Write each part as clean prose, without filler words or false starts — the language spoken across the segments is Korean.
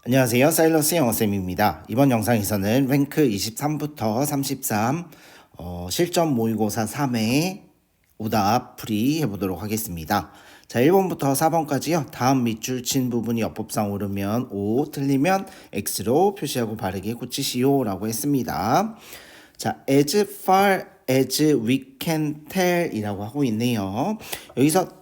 안녕하세요. 사일러스 영어쌤입니다. 이번 영상에서는 랭크 23부터 33 실전 모의고사 3회 오답 풀이 해보도록 하겠습니다. 자, 1번부터 4번까지요. 다음 밑줄 친 부분이 어법상 옳으면 O, 틀리면 X로 표시하고 바르게 고치시오 라고 했습니다. 자, as far as we can tell 이라고 하고 있네요. 여기서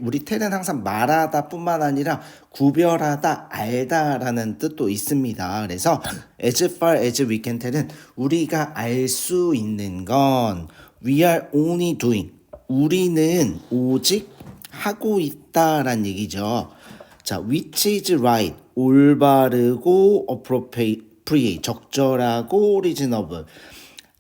우리 텔은 항상 말하다 뿐만 아니라 구별하다, 알다라는 뜻도 있습니다. 그래서 as far as we can tell은 우리가 알 수 있는 건 we are only doing, 우리는 오직 하고 있다라는 얘기죠. 자, which is right, 올바르고 appropriate, 적절하고 reasonable,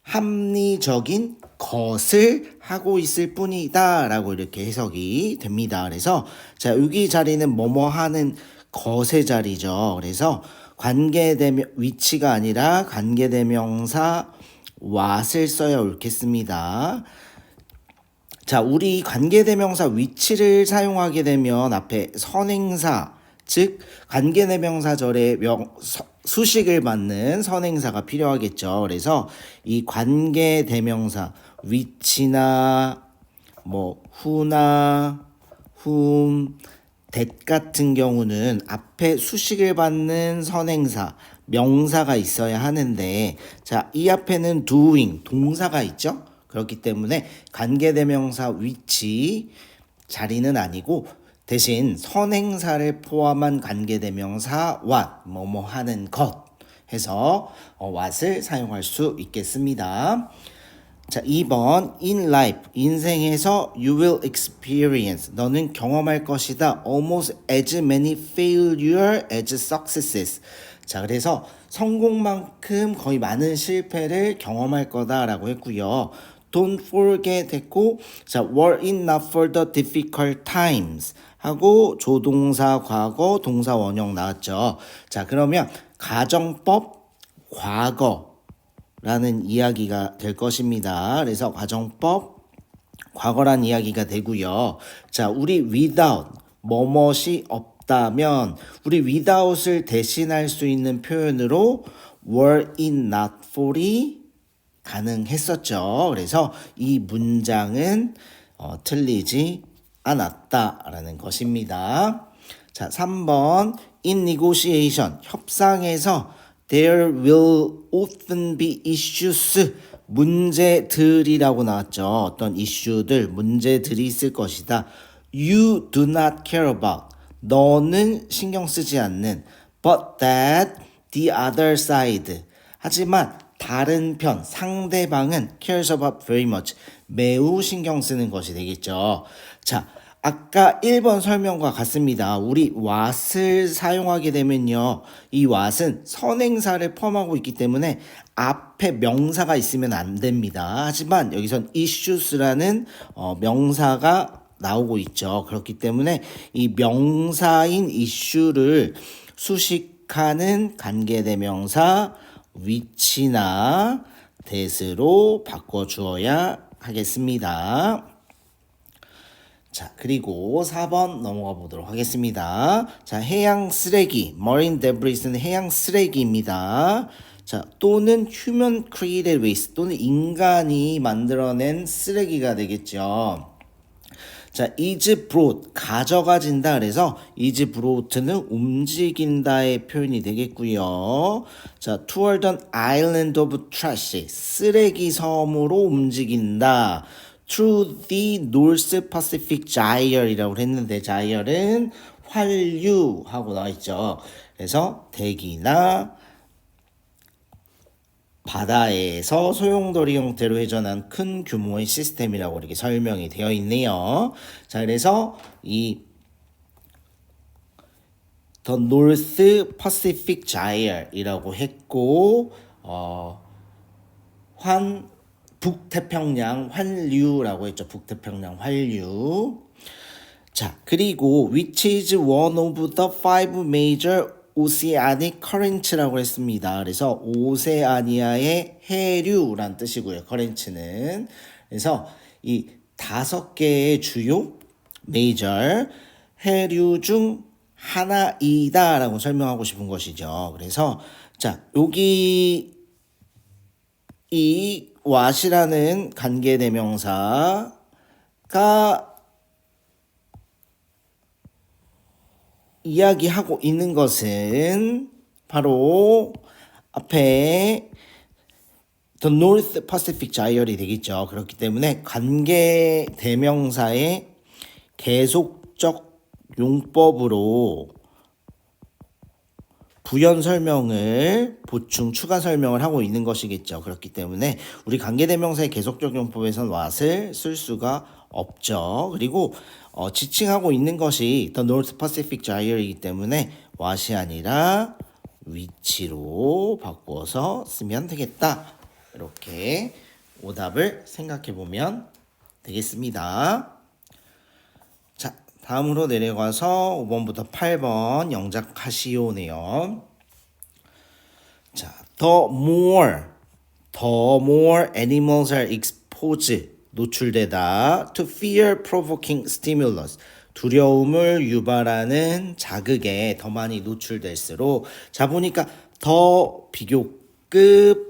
합리적인 것을 하고 있을 뿐이다 라고 이렇게 해석이 됩니다. 그래서 자, 여기 자리는 뭐뭐 하는 것의 자리죠. 그래서 관계대명 위치가 아니라 관계대명사 what을 써야 옳겠습니다. 자, 우리 관계대명사 위치를 사용하게 되면 앞에 선행사, 즉 관계대명사절에 수식을 받는 선행사가 필요하겠죠. 그래서 이 관계대명사 위치나 뭐 who나 whom, that 같은 경우는 앞에 수식을 받는 선행사, 명사가 있어야 하는데, 자, 이 앞에는 doing, 동사가 있죠. 그렇기 때문에 관계대명사 위치 자리는 아니고 대신 선행사를 포함한 관계대명사 what, 뭐뭐 하는 것 해서 what을 사용할 수 있겠습니다. 자, 2번 in life, 인생에서 you will experience, 너는 경험할 것이다. almost as many failure as successes. 자, 그래서 성공만큼 거의 많은 실패를 경험할 거다라고 했고요. Don't forget 했고, 자, were it not for the difficult times 하고 조동사 과거 동사 원형 나왔죠. 자, 그러면 가정법 과거라는 이야기가 될 것입니다. 그래서 가정법 과거란 이야기가 되고요. 자, 우리 without 뭐뭇이 없다면 우리 without을 대신할 수 있는 표현으로 were it not for이 가능했었죠. 그래서 이 문장은 틀리지 않았다라는 것입니다. 자, 3번 in negotiation, 협상에서 there will often be issues, 문제들이라고 나왔죠. 어떤 이슈들, 문제들이 있을 것이다. You do not care about, 너는 신경 쓰지 않는, but that the other side, 하지만 다른 편, 상대방은 cares about very much, 매우 신경 쓰는 것이 되겠죠. 자, 아까 1번 설명과 같습니다. 우리 what을 사용하게 되면요, 이 what은 선행사를 포함하고 있기 때문에 앞에 명사가 있으면 안 됩니다. 하지만 여기선 issues라는 명사가 나오고 있죠. 그렇기 때문에 이 명사인 issue를 수식하는 관계대명사 위치나 that으로 바꿔주어야 하겠습니다. 자, 그리고 4번 넘어가 보도록 하겠습니다. 자, 해양 쓰레기, marine debris는 해양 쓰레기입니다. 자, 또는 human created waste, 또는 인간이 만들어낸 쓰레기가 되겠죠. 자, is brought, 가져가진다. 그래서 is brought는 움직인다의 표현이 되겠고요. 자, toward an island of trash, 쓰레기 섬으로 움직인다. through the North Pacific Gyre이라고 했는데, gyre은 환류하고 나와있죠. 그래서 대기나 바다에서 소용돌이 형태로 회전한 큰 규모의 시스템이라고 이렇게 설명이 되어 있네요. 자, 그래서 이 The North Pacific Gyre이라고 했고, 북태평양 환류라고 했죠. 북태평양 환류. 자, 그리고 which is one of the five major oceanic currents라고 했습니다. 그래서 오세아니아의 해류란 뜻이고요. currents는. 그래서 이 5개의 주요 major 해류 중 하나이다 라고 설명하고 싶은 것이죠. 그래서 자, 여기 이 what이라는 관계대명사가 이야기하고 있는 것은 바로 앞에 The North Pacific Gyre이 되겠죠. 그렇기 때문에 관계 대명사의 계속적 용법으로 부연 설명을 보충 추가 설명을 하고 있는 것이겠죠. 그렇기 때문에 우리 관계 대명사의 계속적 용법에선 what을 쓸 수가 없죠. 그리고 지칭하고 있는 것이 The North Pacific Gyre이기 때문에 what이 아니라 which로 바꾸어서 쓰면 되겠다. 이렇게 오답을 생각해 보면 되겠습니다. 자, 다음으로 내려가서 5번부터 8번 영작하시오네요. 자, the more animals are exposed, 노출되다 to fear-provoking stimulus, 두려움을 유발하는 자극에 더 많이 노출될수록, 자 보니까 더 비교급,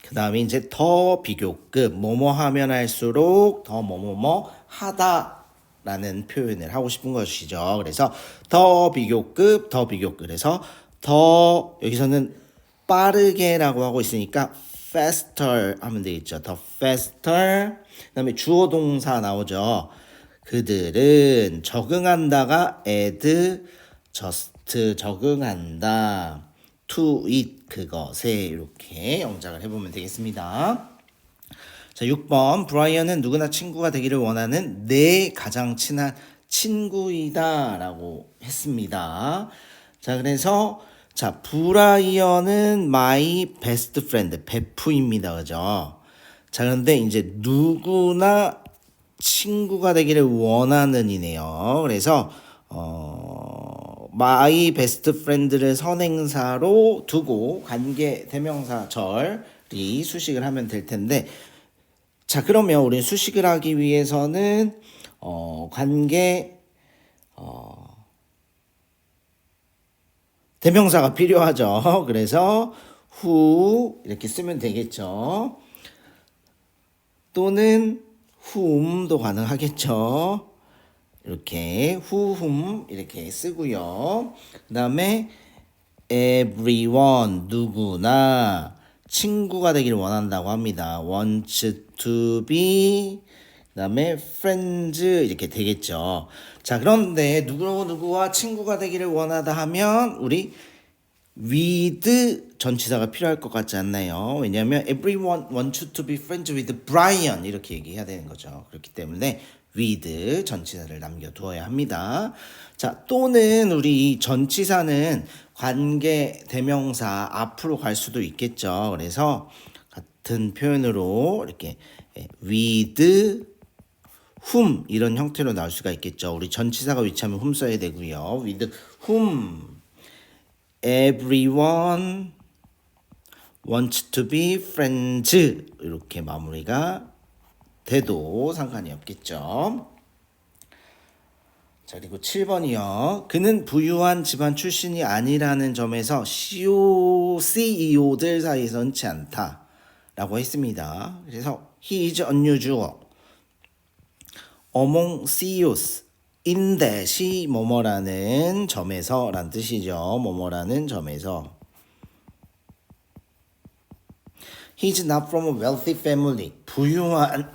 그 다음에 이제 더 비교급, 뭐뭐 하면 할수록 더 뭐뭐뭐 하다 라는 표현을 하고 싶은 것이죠. 그래서 더 비교급, 더 비교급. 그래서 더 여기서는 빠르게라고 하고 있으니까 faster 하면 되겠죠. 더 faster. 그다음에 주어 동사 나오죠. 그들은 적응한다가 adjust 적응한다. to it 그것에 이렇게 영작을 해보면 되겠습니다. 자, 6번 브라이언은 누구나 친구가 되기를 원하는 내 가장 친한 친구이다 라고 했습니다. 자, 그래서 자, 브라이언은 my best friend 베프입니다. 그죠? 자, 그런데 이제 누구나 친구가 되기를 원하는 이네요. 그래서 my best friend를 선행사로 두고 관계 대명사 절이 수식을 하면 될 텐데, 자, 그러면 우리 수식을 하기 위해서는 관계 대명사가 필요하죠. 그래서 who 이렇게 쓰면 되겠죠. 또는 whom도 가능하겠죠. 이렇게 whom 이렇게 쓰고요. 그 다음에 everyone 누구나 친구가 되기를 원한다고 합니다. wants to be 그 다음에 friends 이렇게 되겠죠. 자, 그런데 누구와 친구가 되기를 원하다 하면 우리 with 전치사가 필요할 것 같지 않나요? 왜냐하면 everyone wants to be friends with Brian 이렇게 얘기해야 되는 거죠. 그렇기 때문에 with 전치사를 남겨두어야 합니다. 자, 또는 우리 이 전치사는 관계 대명사 앞으로 갈 수도 있겠죠. 그래서 같은 표현으로 이렇게 with whom 이런 형태로 나올 수가 있겠죠. 우리 전치사가 위치하면 whom 써야 되고요. with whom everyone wants to be friends 이렇게 마무리가 돼도 상관이 없겠죠. 자, 그리고 7번이요. 그는 부유한 집안 출신이 아니라는 점에서 CEO들 사이에서 흔치 않다 라고 했습니다. 그래서 he is unusual among CEOs in that이 뭐뭐라는 점에서 라는 뜻이죠. 뭐뭐라는 점에서 he is not from a wealthy family 부유한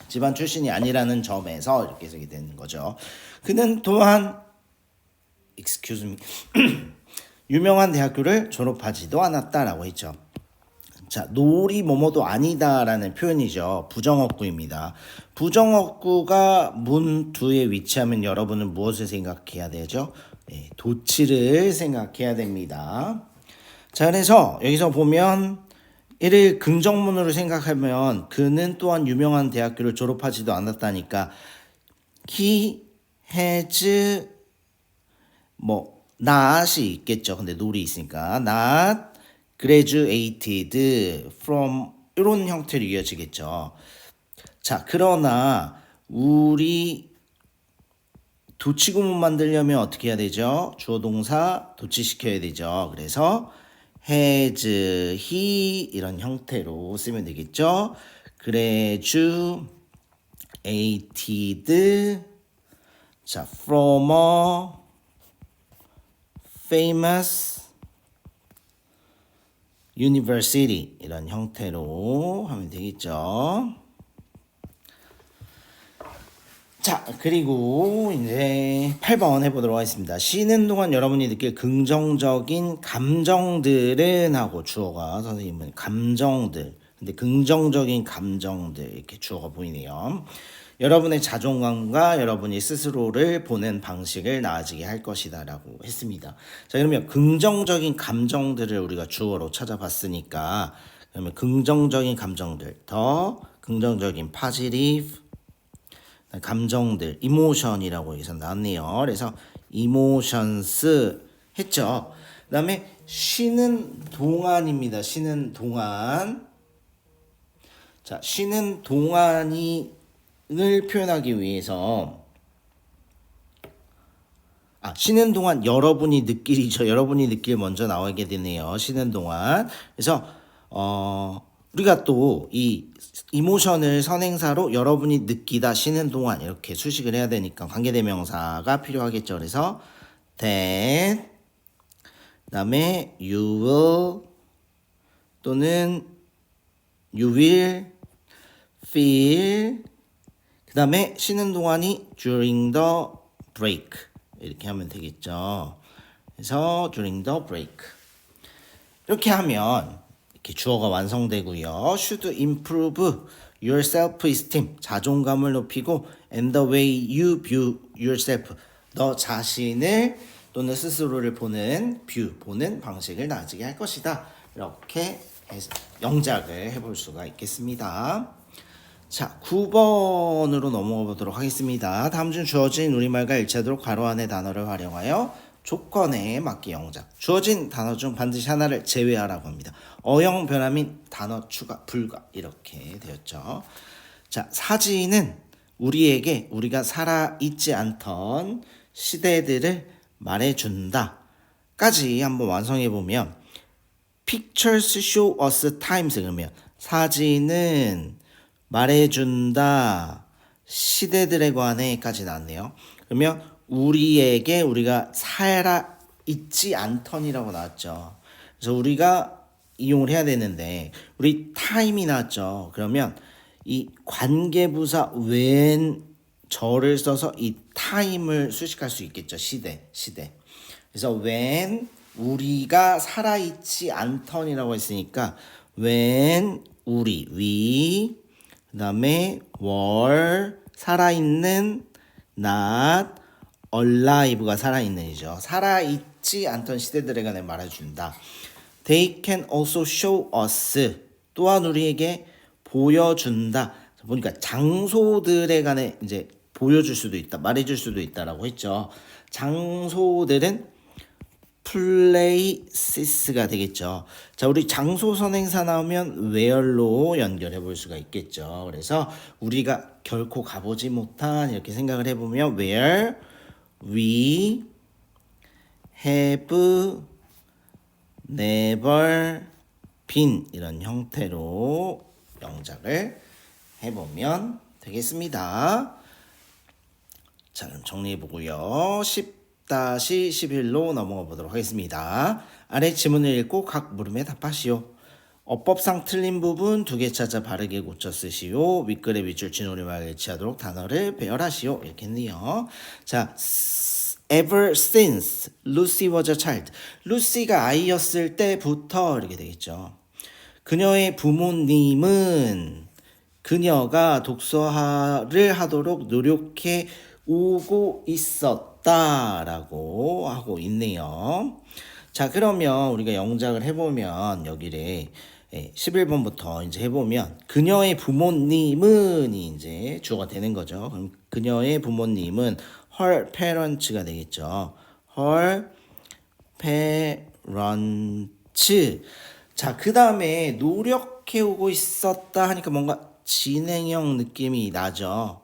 집안 출신이 아니라는 점에서 이렇게 쓰게 되는 거죠. 그는 또한 excuse me 유명한 대학교를 졸업하지도 않았다라고 했죠. 자, 놀이 뭐뭐도 아니다라는 표현이죠. 부정어구입니다. 부정어구가 문 뒤에 위치하면 여러분은 무엇을 생각해야 되죠? 네, 도치를 생각해야 됩니다. 자, 그래서 여기서 보면 이를 긍정문으로 생각하면 그는 또한 유명한 대학교를 졸업하지도 않았다니까 he has not이 있겠죠. 근데 not이 있으니까 not graduated from 이런 형태로 이어지겠죠. 자, 그러나 우리 도치구문 만들려면 어떻게 해야 되죠? 주어 동사 도치시켜야 되죠. 그래서 has, he 이런 형태로 쓰면 되겠죠. graduated 자, from a famous university 이런 형태로 하면 되겠죠. 자, 그리고 이제 8번 해보도록 하겠습니다. 쉬는 동안 여러분이 느낄 긍정적인 감정들은 하고 주어가 선생님은 감정들. 근데 긍정적인 감정들 이렇게 주어가 보이네요. 여러분의 자존감과 여러분이 스스로를 보는 방식을 나아지게 할 것이다 라고 했습니다. 자, 그러면 긍정적인 감정들을 우리가 주어로 찾아봤으니까 그러면 긍정적인 감정들, 더 긍정적인 positive 감정들, 이모션이라고 여기서 나왔네요. 그래서 이모션스 했죠. 그 다음에 쉬는 동안입니다. 쉬는 동안. 자, 쉬는 동안을 표현하기 위해서 쉬는 동안 여러분이 느낄이죠. 여러분이 느낄 먼저 나오게 되네요. 쉬는 동안. 그래서 우리가 또 이 이모션을 선행사로 여러분이 느끼다 쉬는 동안 이렇게 수식을 해야 되니까 관계대명사가 필요하겠죠. 그래서 that 그다음에 you will 또는 you will feel 그다음에 쉬는 동안이 during the break 이렇게 하면 되겠죠. 그래서 during the break 이렇게 하면 이렇게 주어가 완성되고요. should improve your self-esteem 자존감을 높이고 and the way you view yourself 너 자신을 또는 스스로를 보는 보는 방식을 나아지게 할 것이다. 이렇게 영작을 해볼 수가 있겠습니다. 자, 9번으로 넘어가 보도록 하겠습니다. 다음 중 주어진 우리말과 일치하도록 괄호 안의 단어를 활용하여 조건에 맞게 영작. 주어진 단어 중 반드시 하나를 제외하라고 합니다. 어형 변화 및 단어 추가 불가 이렇게 되었죠. 자, 사진은 우리에게 우리가 살아있지 않던 시대들을 말해준다. 까지 한번 완성해 보면 Pictures show us times 그러면 사진은 말해준다. 시대들에 관해까지 나왔네요. 그러면 우리에게 우리가 살아있지 않던이라고 나왔죠. 그래서 우리가 이용을 해야 되는데 우리 타임이 나왔죠. 그러면 이 관계부사 when 저를 써서 이 타임을 수식할 수 있겠죠. 시대. 그래서 when 우리가 살아있지 않던이라고 했으니까 when 우리 we 그 다음에 were 살아있는 not alive가 살아있는이죠. 살아있지 않던 시대들에 관해 말해준다. They can also show us 또한 우리에게 보여준다. 보니까 장소들에 관해 이제 보여줄 수도 있다, 말해줄 수도 있다라고 했죠. 장소들은 places가 되겠죠. 자, 우리 장소 선행사 나오면 where로 연결해 볼 수가 있겠죠. 그래서 우리가 결코 가보지 못한 이렇게 생각을 해보면 where we have never been 이런 형태로 영작을 해보면 되겠습니다. 자, 그럼 정리해보고요. 10-11로 넘어가 보도록 하겠습니다. 아래 지문을 읽고 각 물음에 답하시오. 어법상 틀린 부분 2개 찾아 바르게 고쳐 쓰시오. 윗글의 밑줄 진우리말 일치하도록 단어를 배열하시오. 이렇게 했네요. 자, ever since Lucy was a child. 루시가 아이였을 때부터 이렇게 되겠죠. 그녀의 부모님은 그녀가 독서를 하도록 노력해 오고 있었다라고 하고 있네요. 자, 그러면 우리가 영작을 해보면 여기를 11번부터 이제 해보면 그녀의 부모님은 이제 주어가 되는 거죠. 그럼 그녀의 부모님은 her parents가 되겠죠. her parents. 자, 그 다음에 노력해 오고 있었다 하니까 뭔가 진행형 느낌이 나죠.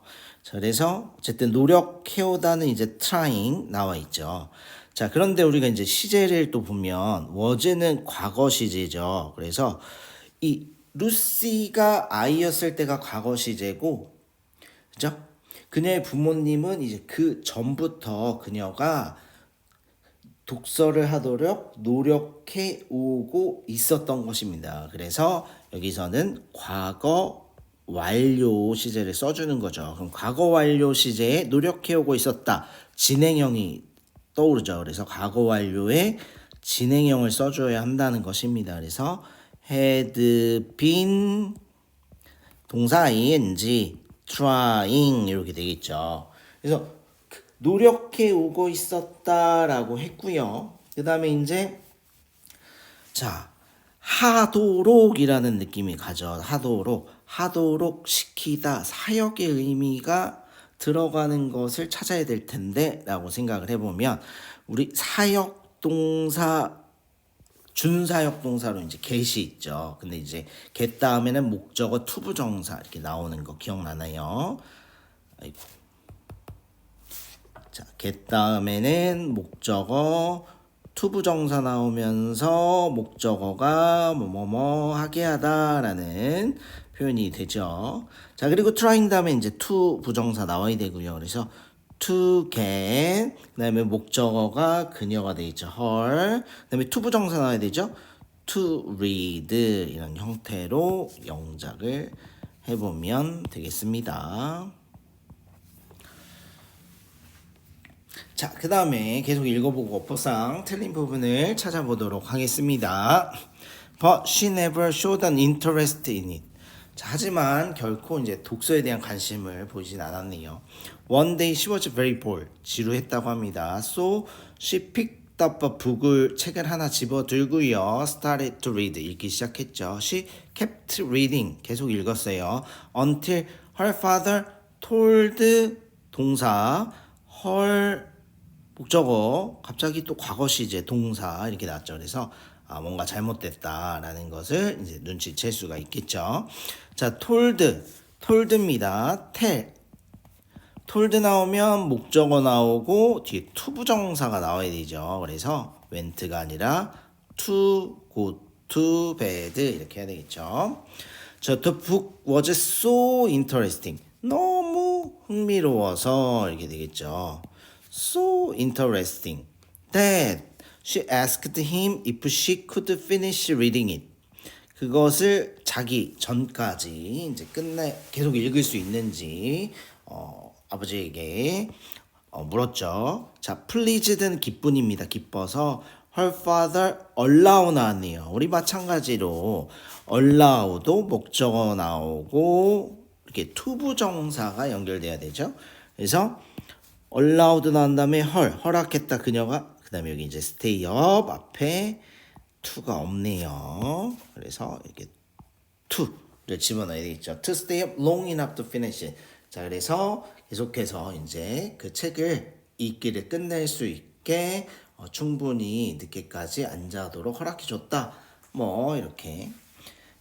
자, 그래서 어쨌든 노력해오다는 이제 trying 나와 있죠. 자, 그런데 우리가 이제 시제를 또 보면 was는 과거 시제죠. 그래서 이 루시가 아이였을 때가 과거 시제고, 그죠? 그녀의 부모님은 이제 그 전부터 그녀가 독서를 하도록 노력해 오고 있었던 것입니다. 그래서 여기서는 과거 완료 시제를 써주는 거죠. 그럼 과거 완료 시제에 노력해 오고 있었다. 진행형이 떠오르죠. 그래서 과거 완료에 진행형을 써줘야 한다는 것입니다. 그래서 had been 동사 ing trying 이렇게 되겠죠. 그래서 노력해 오고 있었다라고 했고요. 그 다음에 이제 자 하도록이라는 느낌이 가죠. 하도록 시키다 사역의 의미가 들어가는 것을 찾아야 될 텐데 라고 생각을 해보면 우리 사역 동사 준사역 동사로 이제 get이 있죠. 근데 이제 get 다음에는 목적어 투부정사 이렇게 나오는 거 기억나나요? 아이고. 자, get 다음에는 목적어 투부정사 나오면서 목적어가 뭐뭐뭐 하게 하다라는 표현이 되죠. 자, 그리고 trying 다음에 이제 to 부정사 나와야 되고요. 그래서 to get 그다음에 목적어가 그녀가 돼 있죠. her 그다음에 to 부정사 나와야 되죠. to read 이런 형태로 영작을 해보면 되겠습니다. 자, 그 다음에 계속 읽어보고 어법상 틀린 부분을 찾아보도록 하겠습니다. But she never showed an interest in it. 자, 하지만 결코 이제 독서에 대한 관심을 보이진 않았네요. One day she was very bored. 지루했다고 합니다. So she picked up a book을 책을 하나 집어 들고요. Started to read. 읽기 시작했죠. She kept reading. 계속 읽었어요. Until her father told 동사 her 목적어 갑자기 또 과거 시제 동사 이렇게 나왔죠. 그래서 뭔가 잘못됐다라는 것을 이제 눈치챌 수가 있겠죠. 자, told입니다. told 나오면 목적어 나오고 뒤에 투부정사가 나와야 되죠. 그래서 went가 아니라 to, go to bed 이렇게 해야 되겠죠. 자, the book was so interesting. 너무 흥미로워서 이렇게 되겠죠. So interesting that she asked him if she could finish reading it. 그것을 자기 전까지 이제 계속 읽을 수 있는지 아버지에게 물었죠. 자, pleased는 기쁜입니다. 기뻐서 her father allow 나왔네요. 우리 마찬가지로 allow도 목적어 나오고 이렇게 투부정사가 연결돼야 되죠. 그래서 allowed 나온 다음에 허락했다 그녀가 그 다음에 여기 이제 stay up 앞에 to가 없네요. 그래서 이렇게 to를 집어넣어야 되겠죠. To stay up long enough to finish. 자, 그래서 계속해서 이제 그 책을 읽기를 끝낼 수 있게 충분히 늦게까지 앉아도록 허락해줬다. 뭐 이렇게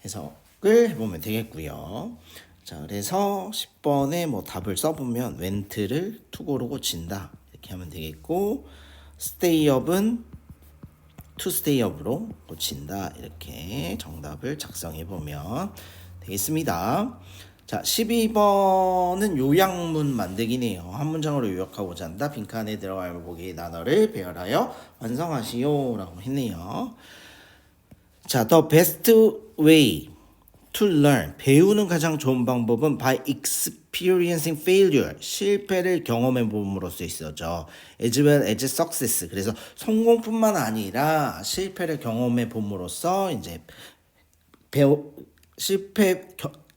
해석을 해보면 되겠고요. 자, 그래서 10번에 뭐 답을 써보면 went를 to고로 고친다 이렇게 하면 되겠고 stay up은 to stay up으로 고친다 이렇게 정답을 작성해보면 되겠습니다. 자, 12번은 요약문 만들기네요. 한 문장으로 요약하고자 한다. 빈칸에 들어갈 보기 단어를 배열하여 완성하시오 라고 했네요. 자, the best way to learn. 배우는 가장 좋은 방법은 by experiencing failure. 실패를 경험해 봄으로써 있어죠. as well as success. 그래서 성공뿐만 아니라 실패를 경험해 봄으로써 이제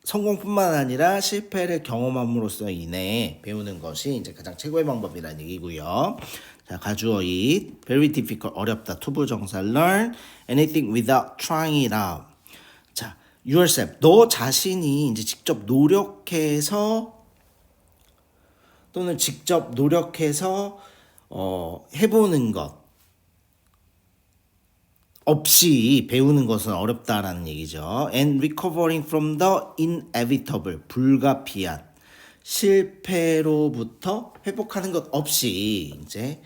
성공뿐만 아니라 실패를 경험함으로써 인해 배우는 것이 이제 가장 최고의 방법이라는 얘기고요. 자, 가주어 it, very difficult, 어렵다. 투부정사 learn anything without trying it out. 자, yourself, 너 자신이 이제 직접 노력해서 또는 직접 노력해서 해보는 것 없이 배우는 것은 어렵다라는 얘기죠. And recovering from the inevitable, 불가피한. 실패로부터 회복하는 것 없이 이제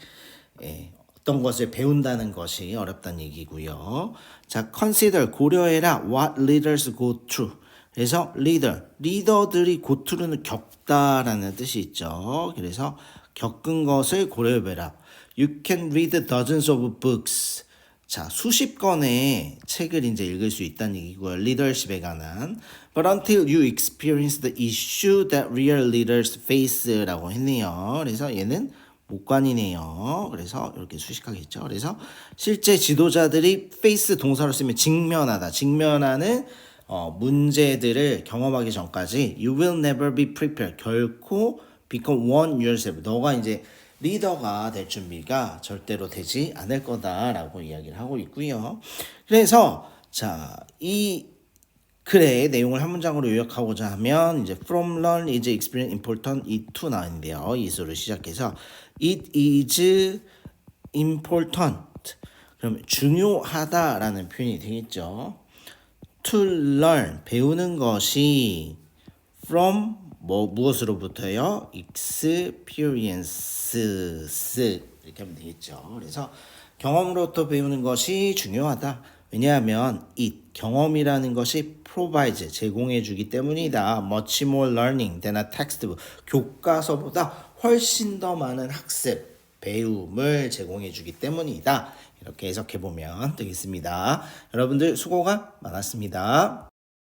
어떤 것을 배운다는 것이 어렵다는 얘기고요. 자, consider 고려해라 what leaders go through. 그래서 리더들이 go through는 겪다라는 뜻이 있죠. 그래서 겪은 것을 고려해보라. You can read dozens of books. 자, 수십 권의 책을 이제 읽을 수 있다는 얘기고요. 리더십에 관한. But until you experience the issue that real leaders face라고 했네요. 그래서 얘는 목관이네요. 그래서 이렇게 수식하겠죠. 그래서 실제 지도자들이 face 동사로 쓰면 직면하다. 직면하는 문제들을 경험하기 전까지 you will never be prepared. 결코 become one yourself. 너가 이제 리더가 될 준비가 절대로 되지 않을 거다라고 이야기를 하고 있고요. 그래서 자, 이 글의 내용을 한 문장으로 요약하고자 하면 이제 from learn is experience important 이 to 나인데요. 이 수를 시작해서 it is important 그럼 중요하다라는 표현이 되겠죠. to learn 배우는 것이 from 무엇으로부터요? experiences 이렇게 하면 되겠죠. 그래서 경험으로부터 배우는 것이 중요하다. 왜냐하면 이 경험이라는 것이 provides 제공해 주기 때문이다. much more learning than a textbook 교과서보다 훨씬 더 많은 학습 배움을 제공해 주기 때문이다. 이렇게 해석해 보면 되겠습니다. 여러분들 수고가 많았습니다.